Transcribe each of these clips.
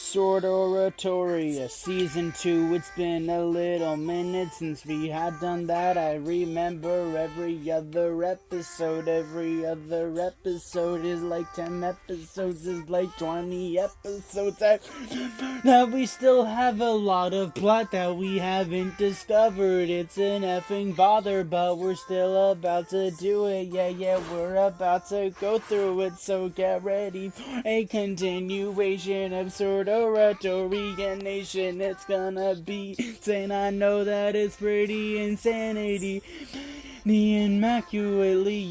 Sword Oratoria Season 2. It's been a little minute since we had done that. I remember every other episode. Every other episode is like 10 episodes, is like 20 episodes. Now we still have a lot of plot that we haven't discovered. It's an effing bother, but we're still about to do it. Yeah, we're about to go through it. So get ready for a continuation of Sword Oratoria Nation. It's gonna be insane. I know that it's pretty insanity. Immaculately,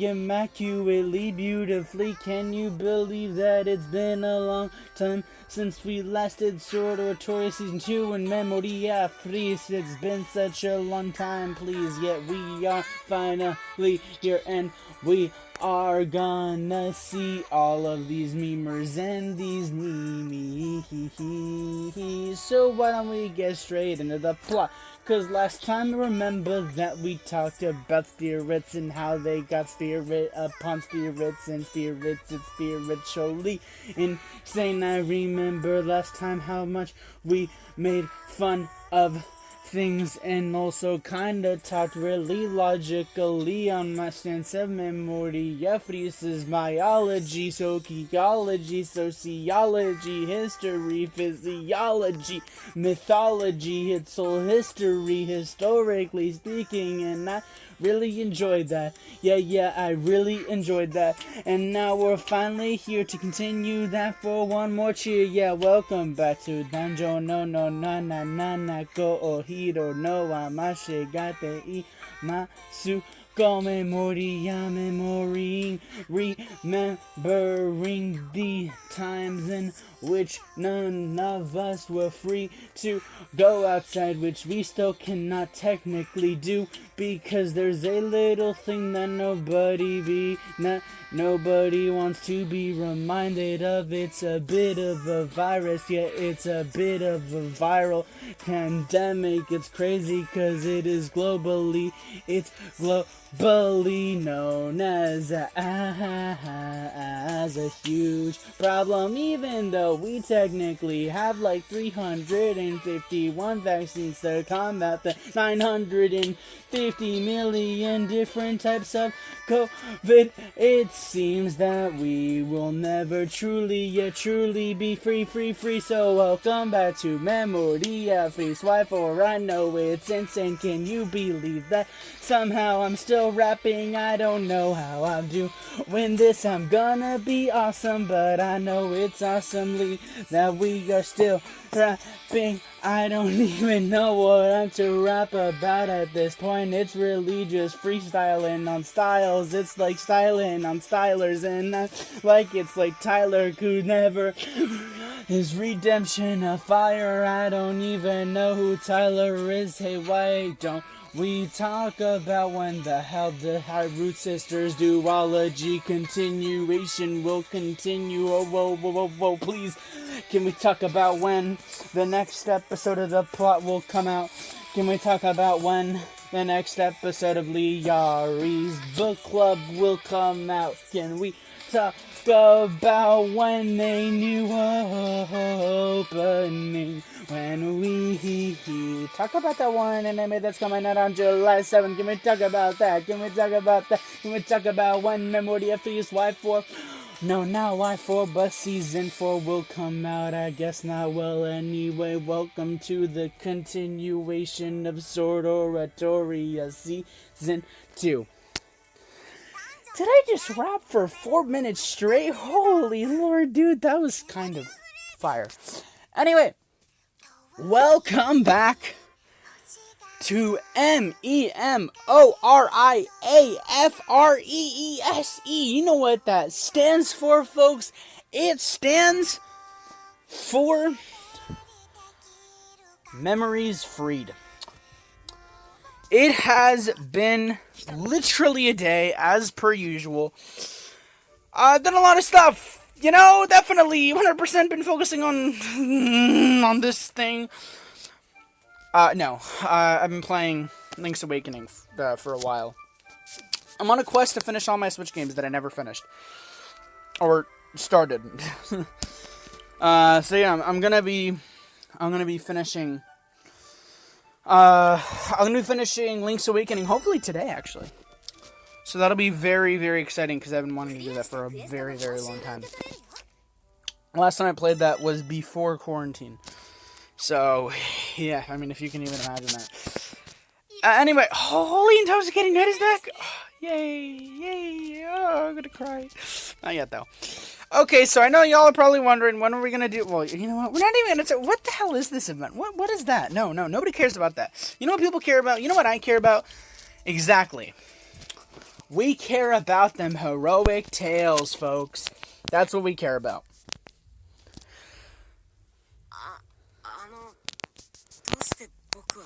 beautifully. Can you believe that it's been a long time since we last did Sword Oratoria Season 2 in Memoria Freese? It's been such a long time, please. Yet we are finally here, and we are gonna see all of these memers and these memes. So why don't we get straight into the plot? Cause last time, remember that we talked about spirits and how they got spirit upon spirits, and spirits, it's spiritually insane. I remember last time how much we made fun of things and also kinda talked really logically on my stance of Memoria Freese biology, sociology, history, physiology, mythology, its whole history, historically speaking, and I really enjoyed that. Yeah, I really enjoyed that. And now we're finally here to continue that for one more cheer. Yeah, welcome back to Danjo no go ohiro no amashigate imasu. Go memoria, remembering the times in which none of us were free to go outside, which we still cannot technically do, because there's a little thing that nobody wants to be reminded of. It's a bit of a virus, yeah, it's a bit of a viral pandemic. It's crazy cause it is globally known as a huge problem, even though we technically have like 351 vaccines to combat the 950 million different types of COVID. It seems that we will never truly be free. So welcome back to Memoria Freese Y4. I know it's insane. Can you believe that? Somehow I'm still rapping. I don't know how I'll do when this. I'm gonna be awesome, but I know it's awesomely that we are still rapping. I don't even know what I'm to rap about at this point. It's really just freestyling on styles. It's like styling on stylers, and it's like Tyler could never. His redemption of fire. I don't even know who Tyler is. Hey, why don't we talk about when the hell the High Root Sisters duology continuation will continue? Whoa, please. Can we talk about when the next episode of the plot will come out? Can we talk about when the next episode of Liari's book club will come out? Can we talk about when a new opening? When we talk about that one anime that's coming out on July 7th, can we talk about that? Can we talk about when Memoria Freese Y4? No, not Y4, but Season 4 will come out. I guess not. Well, anyway, welcome to the continuation of Sword Oratoria Season 2. Did I just rap for 4 minutes straight? Holy Lord, dude, that was kind of fire. Anyway, welcome back to MEMORIAFREESE. You know what that stands for, folks? It stands for Memories Freed. It has been literally a day, as per usual. I've done a lot of stuff. You know, definitely 100% been focusing on this thing. No. I've been playing Link's Awakening for a while. I'm on a quest to finish all my Switch games that I never finished. Or started. So yeah, I'm gonna be finishing. I'm gonna be finishing Link's Awakening hopefully today, actually. So that'll be very, very exciting because I've been wanting to do that for a very, very long time. Last time I played that was before quarantine. So, yeah, I mean, if you can even imagine that. Anyway, holy intoxicating night is back! Oh, yay, yay, oh, I'm gonna cry. Not yet, though. Okay, so I know y'all are probably wondering, when are we gonna do... Well, you know what? We're not even gonna... What the hell is this event? What is that? No, nobody cares about that. You know what people care about? You know what I care about? Exactly. We care about them heroic tales, folks. That's what we care about.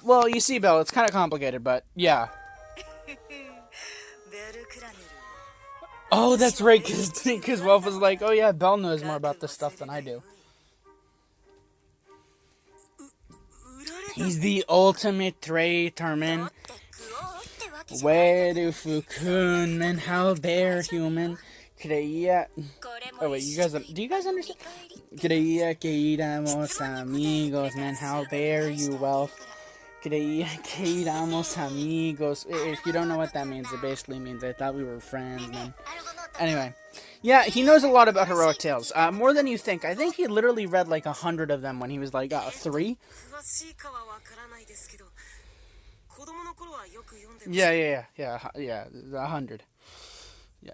Well, you see, Belle, it's kind of complicated, but yeah. Oh, that's right, because Wolf was like, oh yeah, Belle knows more about this stuff than I do. He's the ultimate traitor, man. Where do Fukun, man? How dare human? Creía... Oh wait, do you guys understand? Creía que éramos amigos, man. How dare you, Wealth? Creía que éramos amigos. If you don't know what that means, it basically means I thought we were friends, man. Anyway, yeah, he knows a lot about heroic tales. More than you think. I think he literally read like 100 of them when he was like 3. Yeah, 100. Yeah.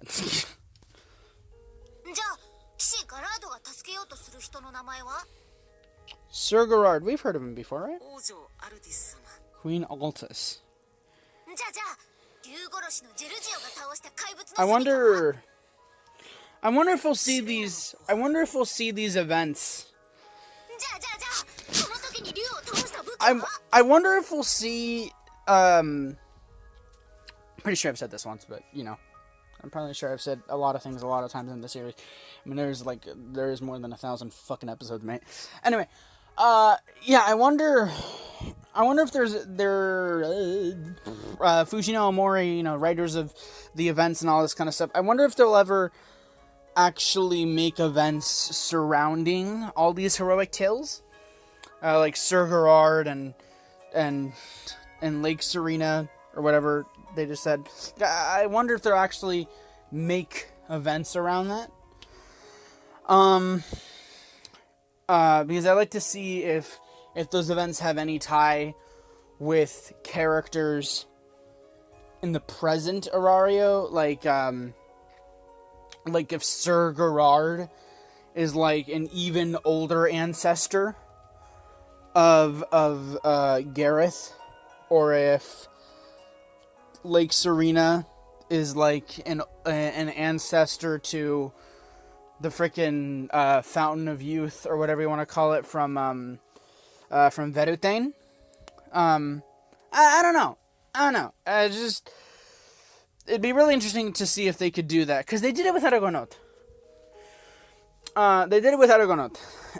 Sir Gerard, we've heard of him before, right? Queen Altus. I wonder if we'll see these. I wonder if we'll see these events. I wonder if we'll see. Pretty sure I've said this once, but you know, I'm probably sure I've said a lot of things a lot of times in the series. I mean, there is more than 1,000 fucking episodes, mate. Anyway, yeah, I wonder if Fujino Omori, you know, writers of the events and all this kind of stuff. I wonder if they'll ever actually make events surrounding all these heroic tales, like Sir Gerard and Lake Serena or whatever they just said. I wonder if they'll actually make events around that. Because I like to see if those events have any tie with characters in the present Arario, like if Sir Gerard is like an even older ancestor of Gareth, or if Lake Serena is like an ancestor to the frickin' Fountain of Youth, or whatever you want to call it, from Verutane. I don't know. It'd be really interesting to see if they could do that, because they did it with Aragonaut. And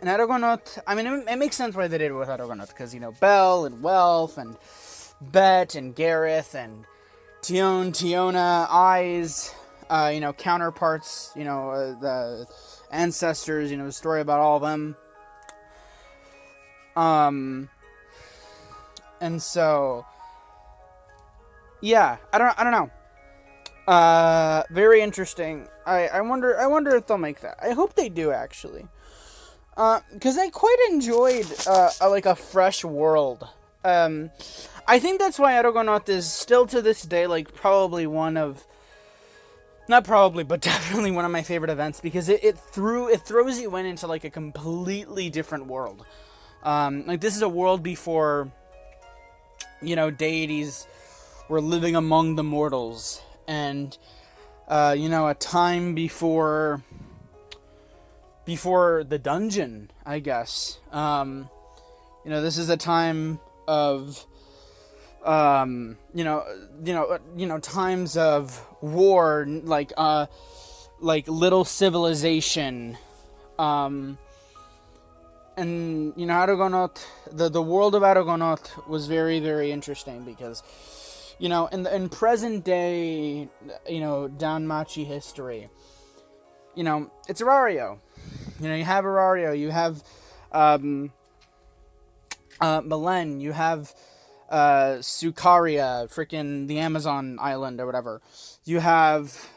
Aragonaut, I mean, it makes sense why they did it with Aragonaut, because, you know, Belle and Wealth and Bet and Gareth and Tiona, Eyes, you know, counterparts, you know, the ancestors, you know, the story about all of them. And so, yeah, I don't know. Very interesting. I wonder if they'll make that. I hope they do, actually. Because I quite enjoyed, like a fresh world. I think that's why Aragonaut is still to this day, like, probably one of, not probably, but definitely one of my favorite events, because it throws you into, like, a completely different world. Like, this is a world before, you know, deities were living among the mortals, and, you know, a time before the dungeon, I guess. You know, this is a time of, you know, times of war, like little civilization, and, you know, Aragonaut, the world of Aragonaut was very, very interesting, because, you know, in present day, you know, Danmachi history, you know, it's Arario. You know, you have Arario, you have Milen, you have Sukaria, freaking the Amazon island or whatever. You have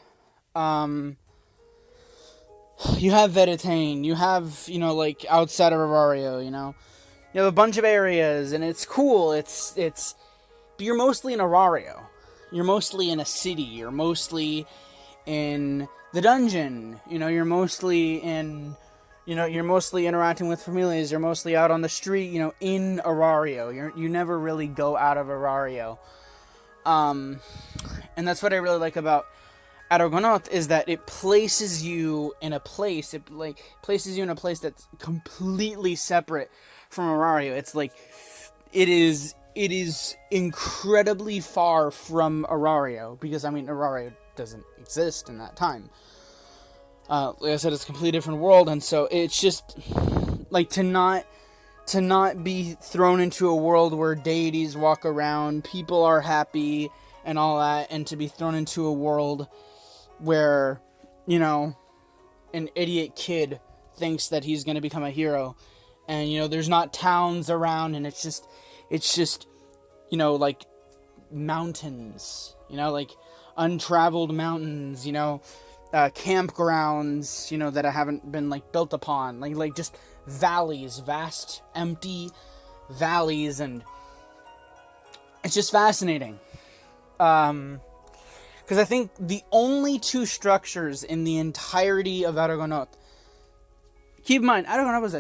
Veritane, you have, you know, like, outside of Arario, you know. You have a bunch of areas, and it's cool, but you're mostly in Arario. You're mostly in a city, you're mostly in the dungeon, you know, you're mostly interacting with familiars, you're mostly out on the street, you know, in Arario. You never really go out of Arario. And that's what I really like about Argonaut, is that it places you in a place, that's completely separate from Arario. It's like, it is incredibly far from Arario, because, I mean, Arario doesn't exist in that time. Like I said, it's a completely different world, and so it's just, like, to not be thrown into a world where deities walk around, people are happy, and all that, and to be thrown into a world where, you know, an idiot kid thinks that he's going to become a hero, and, you know, there's not towns around, and it's just, you know, like, mountains, you know, like, untraveled mountains, you know, campgrounds, you know, that haven't been, like, built upon, like just valleys, vast, empty valleys, and it's just fascinating. Because I think the only two structures in the entirety of Argonaut, keep in mind, Argonaut was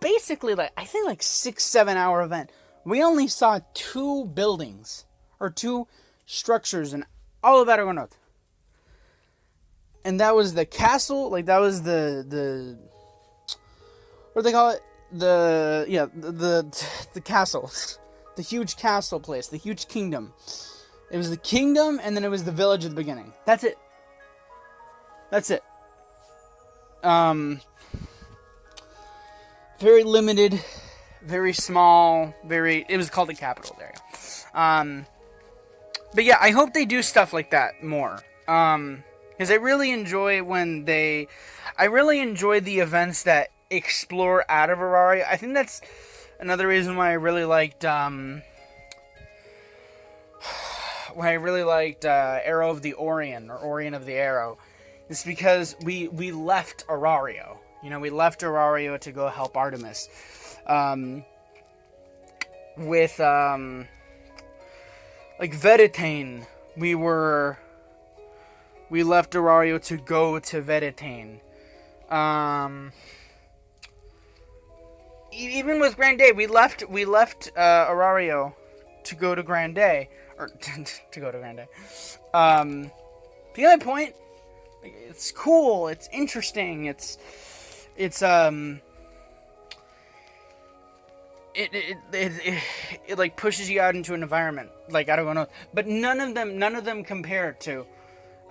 basically, like, I think, like, 6-7 hour event. We only saw 2 buildings, or 2 structures in all of Argonaut. And that was the castle, like, that was the what do they call it? The castle. The huge castle place, the huge kingdom. It was the kingdom, and then it was the village at the beginning. That's it. Very limited, very small, it was called the capital there. But yeah, I hope they do stuff like that more. Because I really enjoy the events that explore out of Arario. I think that's another reason why I really liked Arrow of the Orient, or Orient of the Arrow. It's because we left Arario. You know, we left Arario to go help Artemis. With like Veritane, we left Arario to go to Veritane. Even with Grande, we left Arario to go to Grande, or to go to Grande. The other point, it's cool, it's interesting, it like pushes you out into an environment, like, I don't know, but none of them compare to,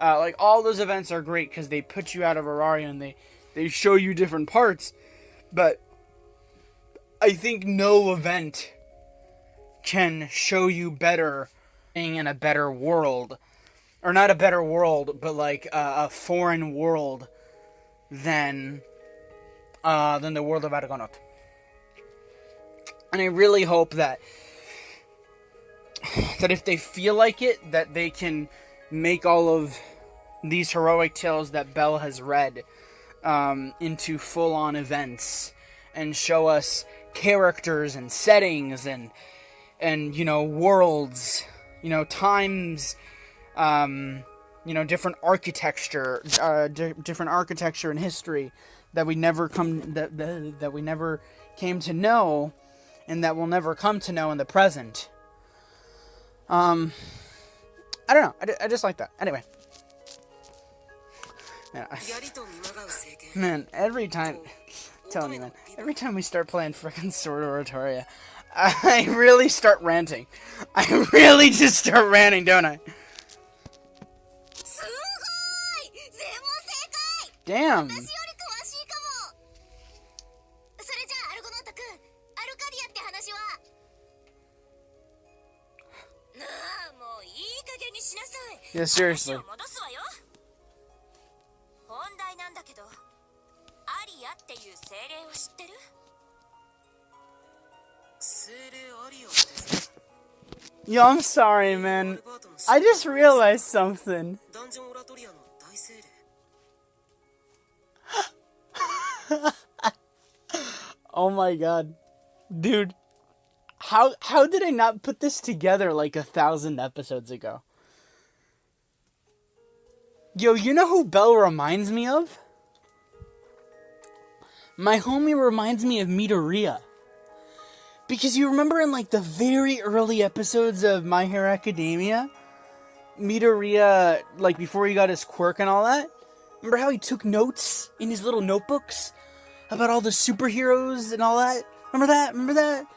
like, all those events are great because they put you out of Arario and they show you different parts, but I think no event can show you better in a better world, or not a better world, but like a foreign world than the world of Argonaut. And I really hope that if they feel like it, that they can make all of these heroic tales that Belle has read into full-on events, and show us characters and settings and you know, worlds, you know, times, you know, different architecture and history that we never that we never came to know, and that we'll never come to know in the present. I don't know. I just like that. Anyway. Man, every time we start playing frickin' Sword Oratoria, I really start ranting. I really just start ranting, don't I? Damn. Yeah, seriously. Yo, I'm sorry, man. I just realized something. Oh my god. Dude. How did I not put this together like 1,000 episodes ago? Yo, you know who Belle reminds me of? My homie reminds me of Midoriya. Because you remember in like the very early episodes of My Hero Academia, Midoriya, like before he got his quirk and all that, remember how he took notes in his little notebooks about all the superheroes and all that? Remember that? Remember that?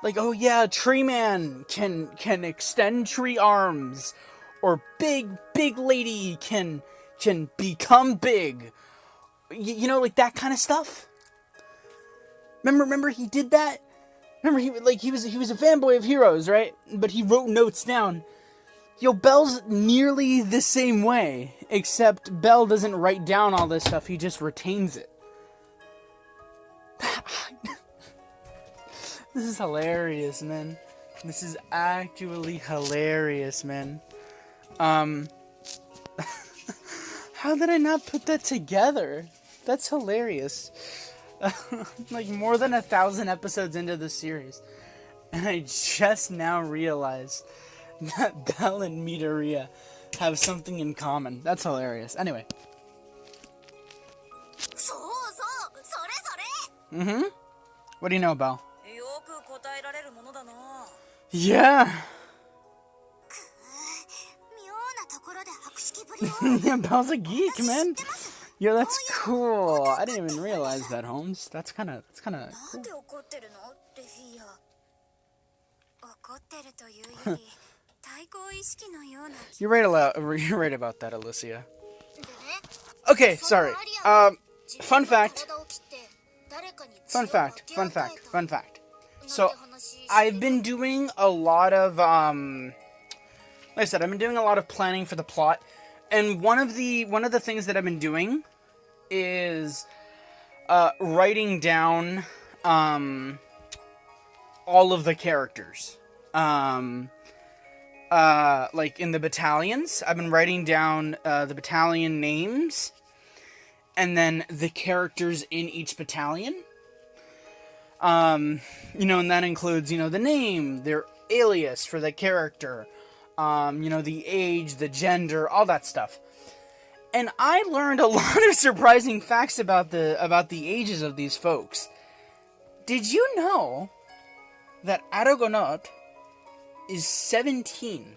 Like, oh yeah, Tree Man can extend tree arms, or big lady can become big. You know, like that kind of stuff. Remember he did that? Remember he was a fanboy of heroes, right? But he wrote notes down. Yo, Belle's nearly the same way, except Belle doesn't write down all this stuff, he just retains it. This is hilarious, man. This is actually hilarious, man. How did I not put that together? That's hilarious. Like more than 1,000 episodes into the series, and I just now realized that Belle and Midoriya have something in common. That's hilarious. Anyway. What do you know, Belle? Yeah. Yeah, Belle's a geek, man. Yo, that's cool. I didn't even realize that, Holmes. That's kind of cool. You're right about that, Alicia. Okay, sorry. Fun fact. So, I've been doing a lot of, like I said, I've been doing a lot of planning for the plot. And one of the things that I've been doing is writing down all of the characters. Like in the battalions, I've been writing down the battalion names and then the characters in each battalion. You know, and that includes, you know, the name, their alias for the character, you know, the age, the gender, all that stuff. And I learned a lot of surprising facts about the ages of these folks. Did you know that Argonaut is 17?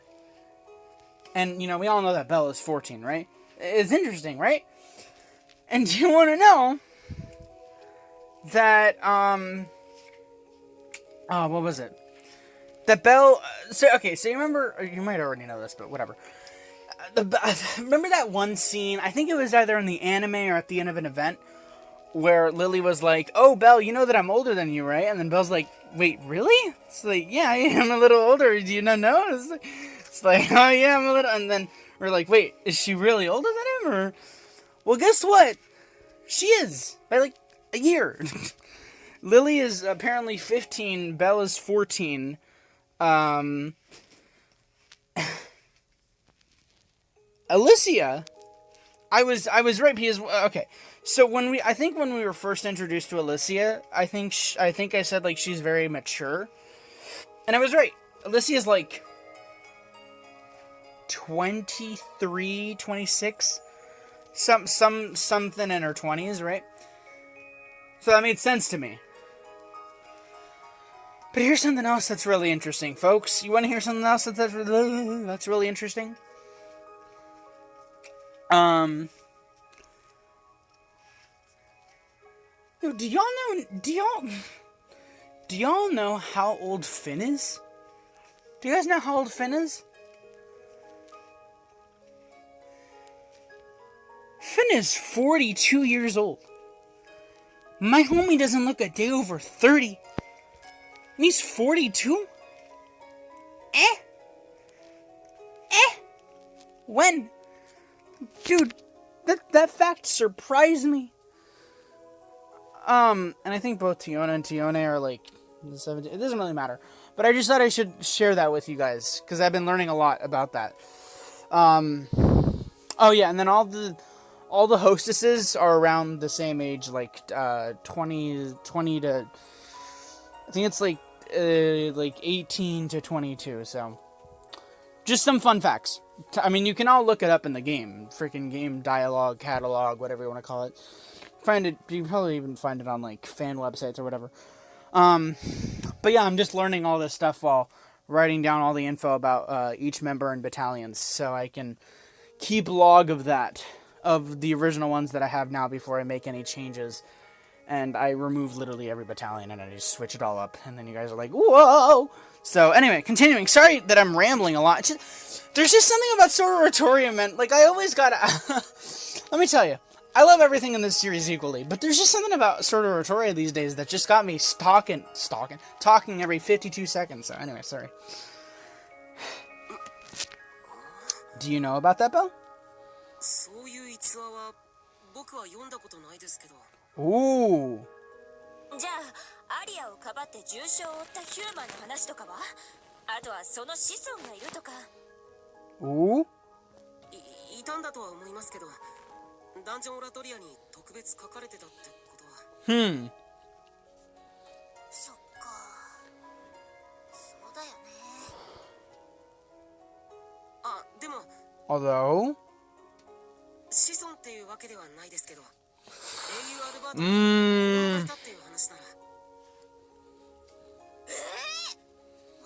And, you know, we all know that Belle is 14, right? It's interesting, right? And do you want to know that, what was it? That Belle, so you remember, you might already know this, but whatever. Remember that one scene, I think it was either in the anime or at the end of an event, where Lily was like, oh, Belle, you know that I'm older than you, right? And then Belle's like, wait, really? It's like, yeah, I'm a little older, do you not know? It's like, oh yeah, I'm a little, and then we're like, wait, is she really older than him, or? Well, guess what? She is, by like a year. Lily is apparently 15, Belle is 14, Alicia, I was right, because, okay, so I think when we were first introduced to Alicia, I think I said, like, she's very mature, and I was right. Alicia's, like, 23, 26, something in her 20s, right? So that made sense to me. But here's something else that's really interesting, folks. You want to hear something else that's really interesting? Dude, do y'all know how old Finn is? Do you guys know how old Finn is? Finn is 42 years old. My homie doesn't look a day over 30. And he's 42? When? Dude, that fact surprised me. And I think both Tiona and Tione are like the 17. It doesn't really matter. But I just thought I should share that with you guys because I've been learning a lot about that. Oh yeah, and then all the hostesses are around the same age, like 20 to, I think it's like 18 to 22. So just some fun facts. I mean, you can all look it up in the game, freaking game dialogue, catalog, whatever you want to call it. Find it. You can probably even find it on like fan websites or whatever. But yeah, I'm just learning all this stuff while writing down all the info about each member and battalions, so I can keep log of that, of the original ones that I have now before I make any changes. And I remove literally every battalion and I just switch it all up, and then you guys are like, whoa! So anyway, continuing. Sorry that I'm rambling a lot. There's just something about Sword Oratoria, man. Like, I always gotta... Let me tell you. I love everything in this series equally, but there's just something about Sword Oratoria these days that just got me talking every 52 seconds. So anyway, sorry. Do you know about that, Belle? Ooh. Ooh. ダンジョンオラトリアに特別書かれてたってことは。そっか。そうだよね。あ、でも。Although. 子孫っていうわけではないですけど。英雄アルバートに生まれたっていう話なら。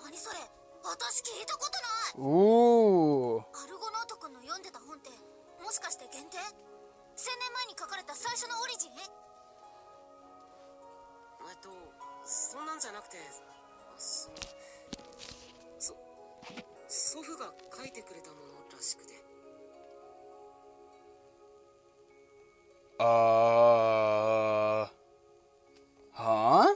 何それ？私聞いたことない。おお。アルゴノート君の読んでた本ってもしかして限定？1000年前に書かれた最初のオリジン？そんなんじゃなくて、祖父が書いてくれたものらしくて。Huh?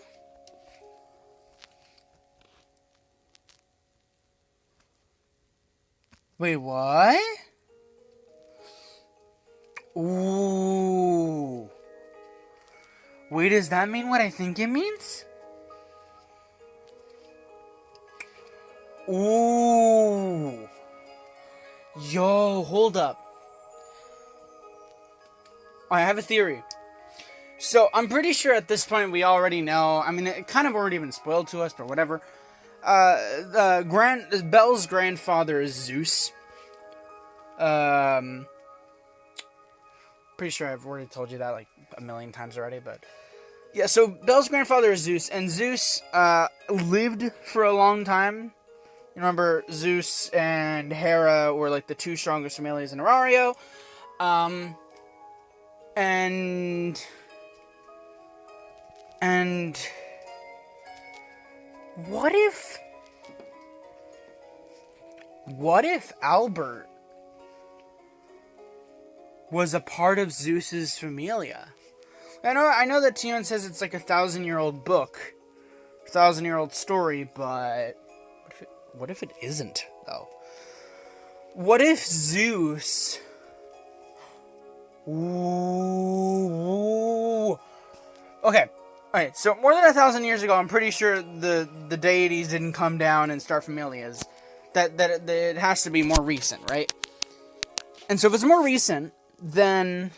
Wait, what? Ooh. Wait, does that mean what I think it means? Ooh. Yo, hold up. I have a theory. So, I'm pretty sure at this point we already know. I mean, it kind of already been spoiled to us, but whatever. Belle's grandfather is Zeus. Pretty sure I've already told you that like a million times already, but yeah, so Belle's grandfather is Zeus, and Zeus lived for a long time. You remember Zeus and Hera were like the two strongest familiars in Orario. And what if Albert was a part of Zeus's familia? I know that Tion says it's like 1,000-year-old book, 1,000-year-old story, but what if it isn't, though? What if Zeus... Ooh. Okay, alright, so more than 1,000 years ago, I'm pretty sure the deities didn't come down and start familias. That it has to be more recent, right? And so if it's more recent, then...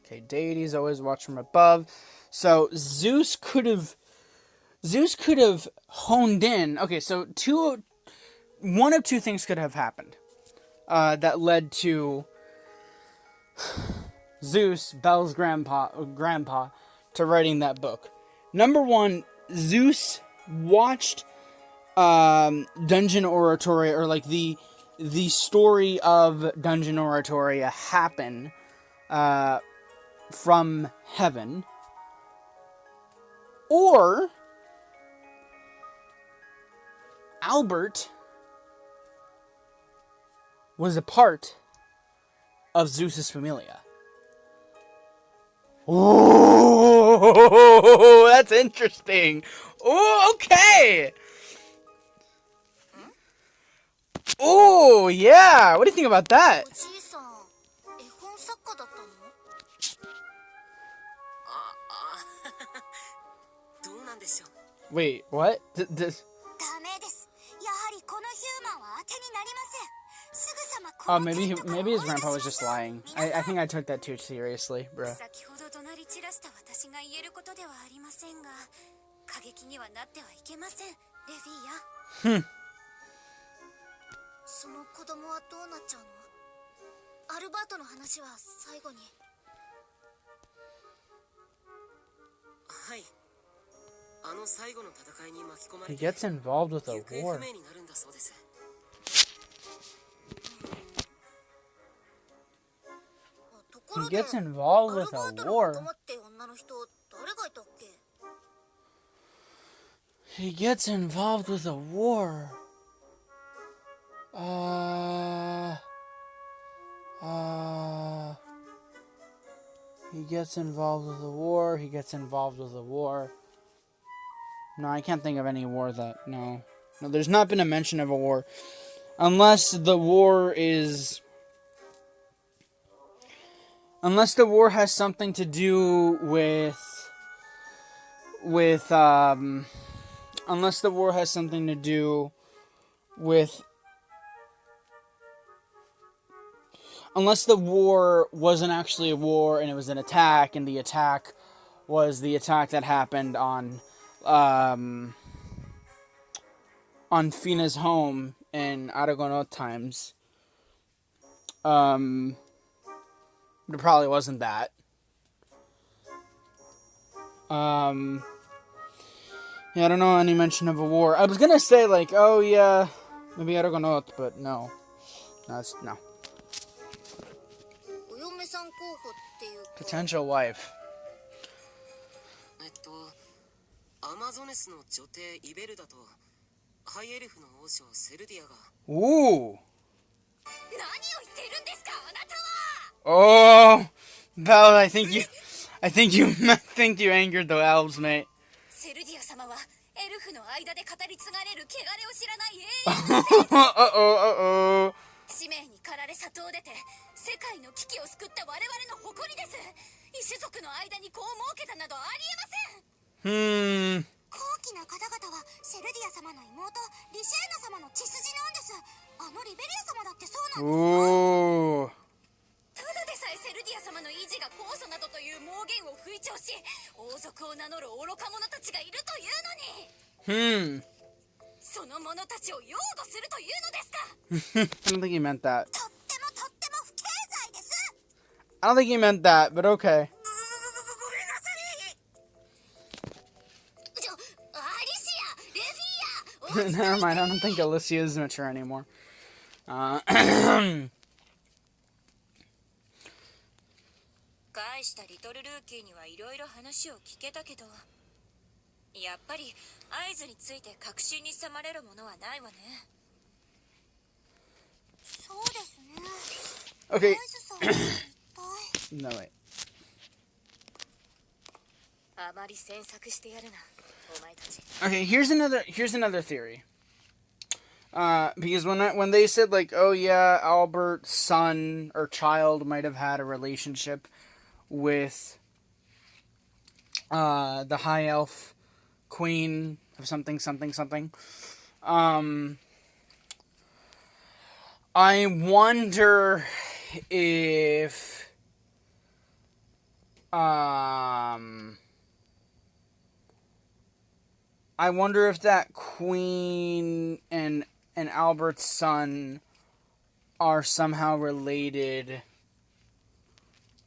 Okay, deities always watch from above. So Zeus could have honed in. Okay, so one of two things could have happened that led to Zeus, Belle's grandpa, to writing that book. Number one, Zeus watched Dungeon Oratoria, or like the story of Dungeon Oratoria happen from heaven, or Albert was a part of Zeus's familia. Oh, that's interesting. Oh, okay. Oh, yeah. What do you think about that? でしょう。 Wait, what? ダメです。やはりこのヒューマンは当てになりません。すぐさまこ Oh, の maybe テントから maybe 追 his い出し grandpa ま was し just ょう。 lying. 皆 I さん think I took that too seriously, bro. 先ほど怒鳴り散らした私が言えることではありませんが、過激にはなってはいけません、レフィーヤ。その子供はどうなっちゃうの？アルバートの話は最後に。はい。あの最後の戦いに巻き込まれ He て gets involved with a 行方 war. 不明になるんだそうです。 とこ He ろで、 gets involved アル with バ a ートの war. 仲間って女の人誰がいたっけ？ He gets involved with a war. He gets involved with a war. He gets involved with a war. No, I can't think of any war that... No, there's not been a mention of a war. Unless the war is... Unless the war has something to do with... Unless the war has something to do with... Unless the war wasn't actually a war and it was an attack, and the attack was the attack that happened on Fina's home in Aragonot times. It probably wasn't that. Yeah, I don't know any mention of a war. I was gonna say, like, oh yeah, maybe Aragonot, but no. No. お嫁さん候補っていうか、 Potential wife. アマゾネスの女帝イベルダとハイエルフの王将セルディアが Ooh. 何を言っているんですか、あなたは。 Oh, Belle, I think you angered the elves, mate. セルディア様はエルフの間で語り継がれる汚れを知らない英雄の Uh-oh. 使命に駆られ里を出て世界の危機を救った我々の誇りです。異種族の間に子を設けたなどありえません。高貴な方々はセルディア様の妹リシェーナ様の血筋なんです。あのリベリア様だってそうなんですよ。 Ooh. ただでさえセルディア様の維持が酵素などという妄言を吹聴し、王族を名乗る愚か者たちがいるというのに、その者たちを擁護するというのですか。 I don't think he meant that. とっても不敬罪です。 I don't think he meant that, but okay. ごめんなさい。アリシア、レフィーヤ、 Never mind, I don't think Alicia is mature anymore. 返したリトルルーキーにはいろいろ話を聞けたけど、やっぱり合図について確信に迫れるものはないわね。そうですね。 Okay. 合図さんは一体 No, wait. あまり詮索してやるな、お前たち。 Okay, here's another theory. Because when they said, like, oh yeah, Albert's son or child might have had a relationship with the high elf queen of something. I wonder if that queen and Albert's son are somehow related,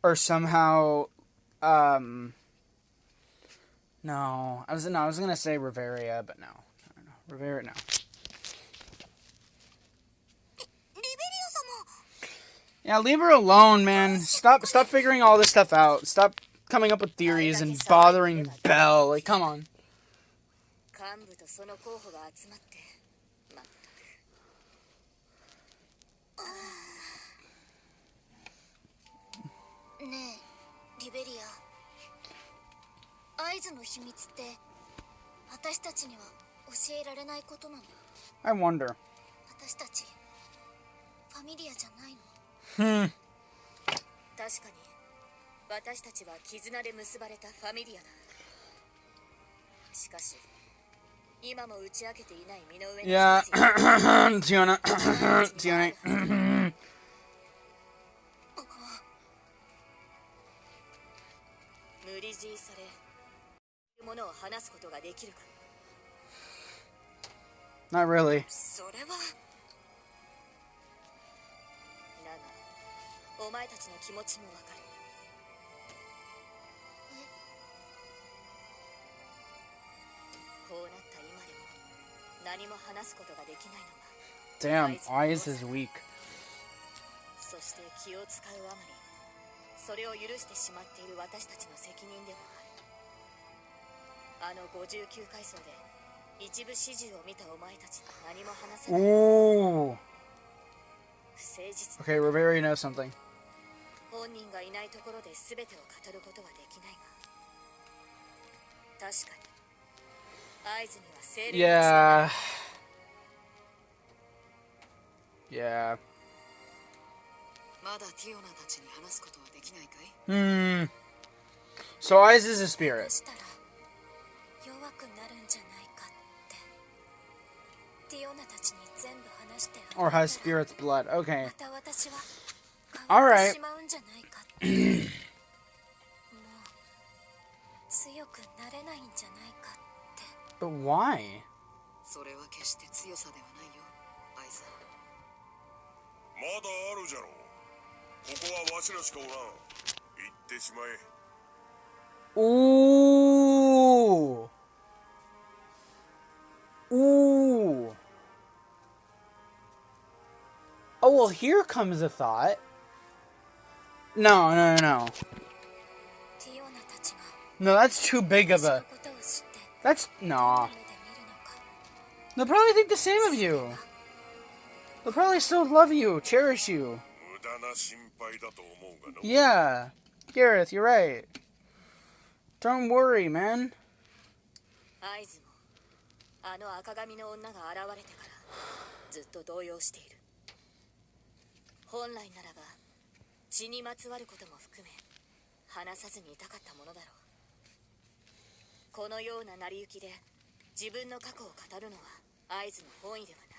or somehow, no, I was gonna say Riveria, but no, Riveria, no. リベリア様。 Yeah, leave her alone, man. Stop figuring all this stuff out. Stop coming up with theories and bothering Belle. Like, come on. 幹部とその候補が集まって、まったく。ねえ、リベリア。合図の秘密って私たちには教えられないことなの？ I wonder. 私たちファミリアじゃないの？ 確かに私たちは絆で結ばれたファミリアだ。しかし今も打ち明けていない身の上の Yeah. 一つ Tiana. 無 Tiana. 理強いされものを話すことができるか Not really. それはだがお前たちの気持ちもわかるこうなった今でも何も話すことができないのが Damn, Eyes is weak. そして気を使うあまりそれを許してしまっている私たちの責任でもあるあの59階層で一部始終を見たお前たちに何も話せない Ooh. 不誠実な Okay, Rivera knows something. 本人がいないところで全てを語ることはできないが確かに合図には精霊が Yeah. Yeah. まだティオナたちに話すことはできないかい Hmm. So Eyes is a spirit. したら弱くなるんじゃないかってティオナたちに全部話してあげ Or たら has spirit's blood. Okay. また私は変わってしまうんじゃないかってもう強くなれないんじゃないかって But why? それは決して強さではないよアイザまだあるじゃろう。ここはわしらしかおらん。行ってしまえ。 Ooh. Ooh. Oh, well, here comes a thought. No, no, no, no. ティオナたちが No, that's too big of 私の a... ことを知って That's... どんな Nah. 目で見るのか They'll probably think the same of you. They'll probably still love you, cherish you. 無駄な心配だと思うがの。 Yeah. Gareth, you're right. Don't worry, man. 合図もあの赤髪の女が現れてからずっと動揺している本来ならば血にまつわることも含め話さずにいたかったものだろうこのような成り行きで自分の過去を語るのは合図の本意ではない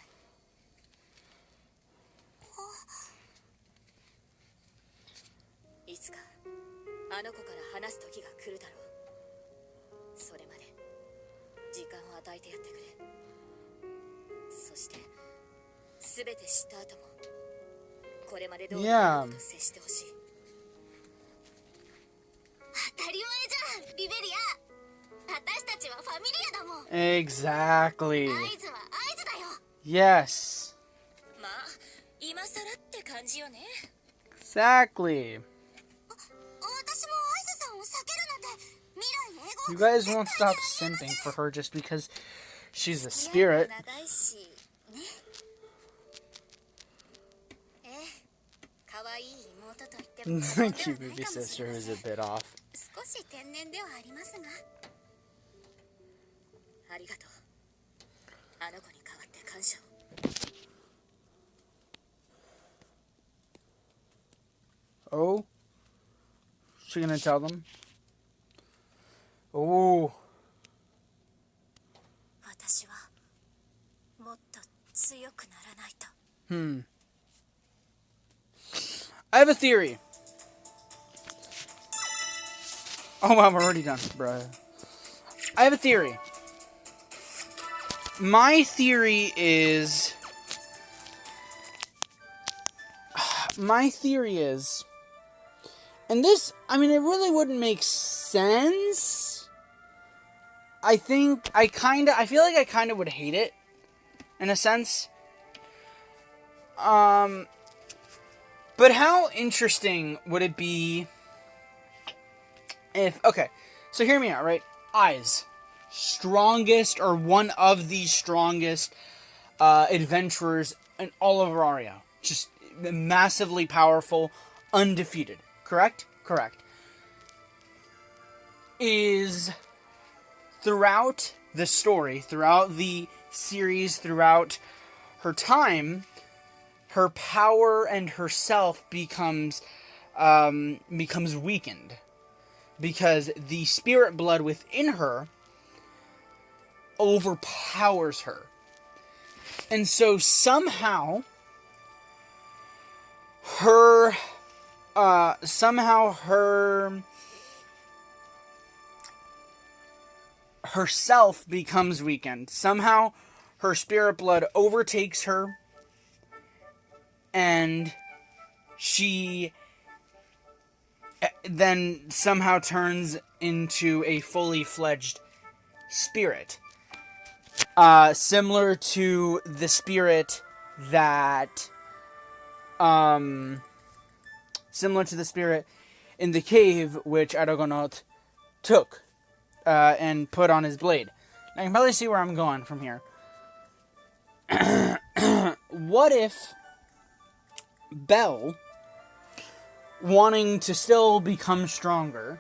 いつかあの子から話す時が来るだろうそれまで時間を与えてやってくれそして全て知った後もこれまで通りのことと接してほしい当たり前じゃんリベリア私たちはファミリアだもん Exactly. 合図は合図だよ Yes. まあ今更って感じよね Exactly. 私も合図さんを避けるなんて未来英 You 語 guys won't stop simping for her just because she's a spirit. 長いしねええ可愛い妹と言っても Cute baby sister is a bit off. 少し天然ではありますがありがとうあの子に代わって感謝を Oh? She gonna tell them? Oh. 私はもっと強くならないと Hmm. I have a theory. Oh wow, we're already done, bruh. I have a theory. My theory is... And this, I mean, it really wouldn't make sense. I feel like I kind of would hate it, in a sense. But how interesting would it be if, okay, so hear me out, right? Eyes. Strongest, or one of the strongest, adventurers in all of Auraria. Just massively powerful, undefeated. Correct? Correct. Is throughout the story, throughout the series, throughout her time, her power and herself becomes weakened. Because the spirit blood within her overpowers her. And so somehow her herself becomes weakened. Somehow her spirit blood overtakes her, and she then somehow turns into a fully fledged spirit. Similar to the spirit that, similar to the spirit in the cave, which Argonaut took, and put on his blade. Now, you can probably see where I'm going from here. What if Belle, wanting to still become stronger,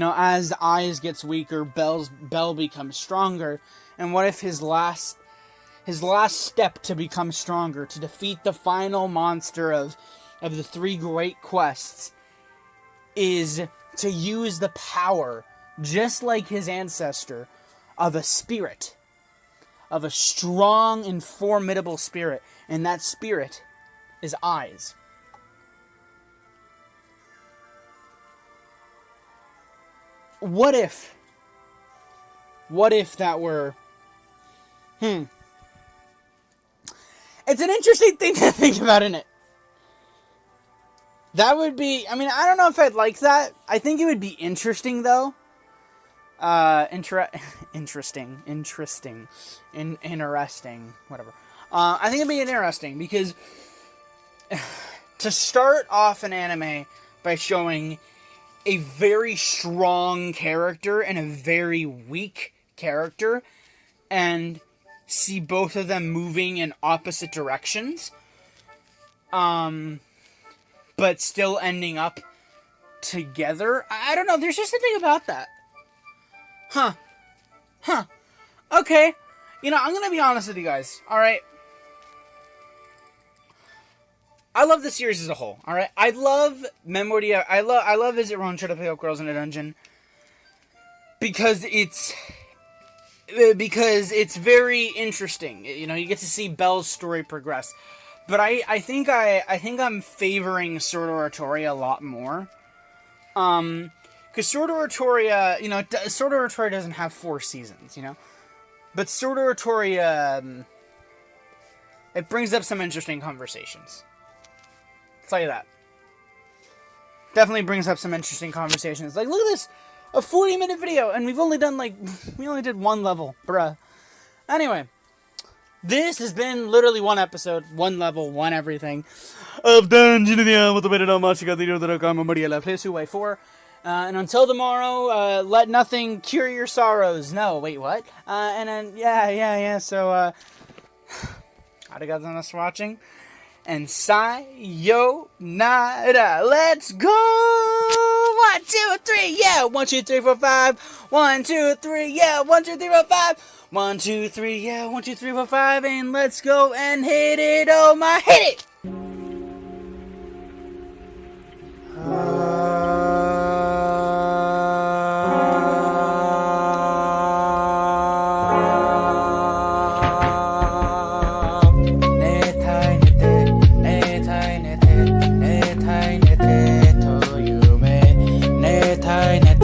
as Eyes gets weaker, Belle becomes stronger, and what if his last step to become stronger, to defeat the final monster of the 3 great quests, is to use the power, just like his ancestor, of a spirit, of a strong and formidable spirit, and that spirit is Eyes. What if that were... It's an interesting thing to think about, isn't it? That would be... I don't know if I'd like that. I think it would be interesting, though. Interesting. Whatever. I think it'd be interesting, because to start off an anime by showing a very strong character and a very weak character, and see both of them moving in opposite directions, but still ending up together. I don't know, there's just something about that. Okay. I'm gonna be honest with you guys, alright? I love the series as a whole, alright? I love Memoria. I love Is It Wrong to Pick Up Girls in a Dungeon, because it's very interesting. You get to see Belle's story progress. But I think I'm favoring Sword Oratoria a lot more. Because Sword Oratoria, Sword Oratoria doesn't have 4 seasons, But Sword Oratoria, it brings up some interesting conversations. I'll tell you that. Definitely brings up some interesting conversations. Like, look at this! A 40-minute video, and we only did 1 level, bruh. Anyway, this has been literally 1 episode, 1 level, 1 everything of Dungeon of the Eye with the better much. To Memoria Freese Y4. And until tomorrow, let nothing cure your sorrows. No, wait, what? And then, yeah. So, arigatou for watching. And sayonara. Let's go! 1, 2, 3, yeah! 1, 2, 3, 4, 5. 1, 2, 3, yeah! 1, 2, 3, 4, 5. 1, 2, 3, yeah! 1, 2, 3, 4, 5. And let's go and hit it! Oh my, hit it! To you,